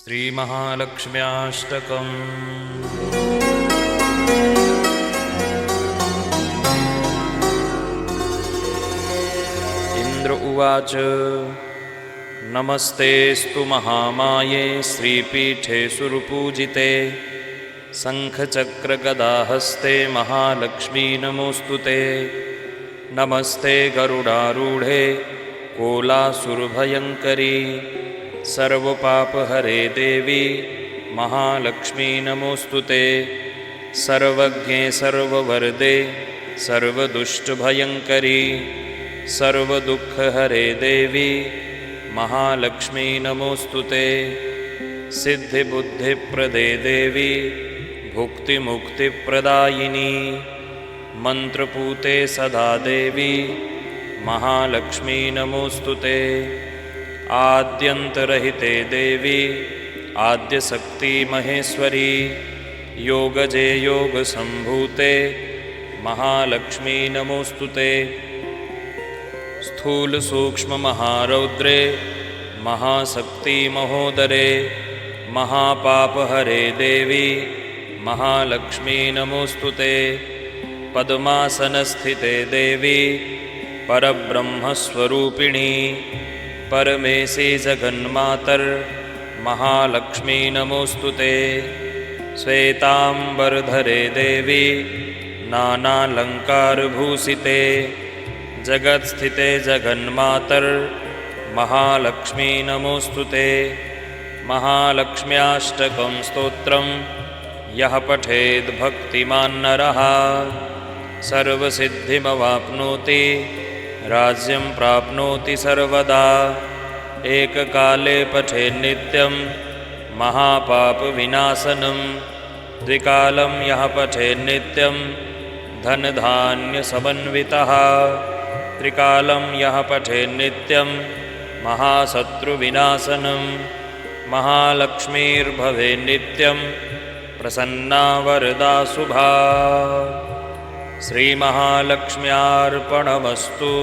श्रीमहालक्ष्म्याष्टकम्। इंद्र उवाच नमस्तेस्तु महामाये श्रीपीठे सुरपूजिते शङ्खचक्रगदाहस्ते महालक्ष्मी नमोस्तुते। नमस्ते गरुडारूढे कोलासुरभयङ्करी सर्वपापहरे देवी महालक्ष्मी नमोस्तुते। सर्वज्ञे सर्ववरदे सर्वदुष्टभयङ्करी सर्वदुःखहरे देवी महालक्ष्मी नमोस्तुते। सिद्धिबुद्धिप्रदे देवी भुक्तिमुक्तिप्रदायिनी मन्त्रपूते सदा देवी महालक्ष्मी नमोस्तुते। आद्यन्तरहिते देवी आद्यशक्ति महेश्वरी योगजे योगसम्भूते महालक्ष्मी नमोस्तुते। स्थूलसूक्ष्ममहारौद्रे महाशक्ति महोदरे महापापहरे देवी महालक्ष्मी नमोस्तुते। पद्मासनस्थिते देवी परब्रह्मस्वरूपिणी परमेशी जगन्मातर महालक्ष्मी नमोस्तुते। श्वेतांबरधरे देवी नानालंकारभूषिते जगत्स्थिते जगन्मातर महालक्ष्मी नमोस्तुते। महालक्ष्म्याष्टकं स्तोत्रं यः पठेद् भक्तिमान् नरः सर्वसिद्धिमवाप्नोति राज्यं प्राप्नोति सर्वदा। एककाले पठेन्नित्यं महापापविनाशनं द्विकालं यः पठेन्नित्यं धनधान्यसमन्वितः त्रिकालं यः पठेन्नित्यं महाशत्रुविनाशनं महालक्ष्मीर्भवेन्नित्यं प्रसन्ना वरदा शुभा। श्रीमहालक्ष्म्यार्पणमस्तु।